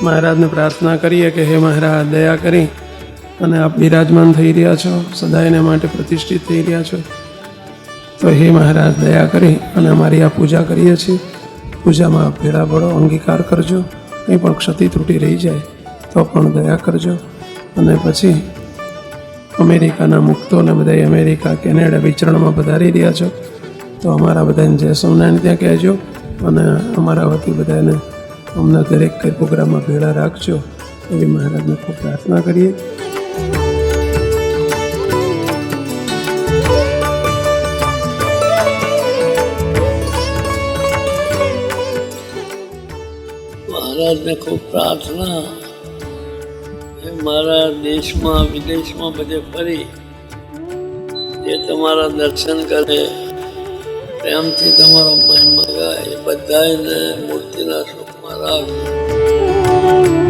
મહારાજને પ્રાર્થના કરીએ કે હે મહારાજ, દયા કરી અને આપ બિરાજમાન થઈ રહ્યા છો, સદાયને માટે પ્રતિષ્ઠિત થઈ રહ્યા છો, તો હે મહારાજ દયા કરી અને અમારી આ પૂજા કરીએ છીએ, પૂજામાં આપ ભેળા પડો, અંગીકાર કરજો. કંઈ પણ ક્ષતિ ત્રુટી રહી જાય તો પણ દયા કરજો. અને પછી અમેરિકાના મુક્તોને બધા અમેરિકા, કેનેડા વિચરણમાં પધારી રહ્યા છો, તો અમારા બધાને જય સ્વામિનારાયણ ત્યાં કહેજો અને અમારા વતી બધાને અમને દરેક કંઈ પ્રોગ્રામમાં ભેળા રાખજો એવી મહારાજને ખૂબ પ્રાર્થના કરીએ. મહારાજને ખૂબ પ્રાર્થના એ મારા દેશમાં વિદેશમાં બધે ફરી જે તમારા દર્શન કરે, પ્રેમથી તમારો મહિમા ગાય, બધાને મૂર્તિના સુખમાં રાખજો.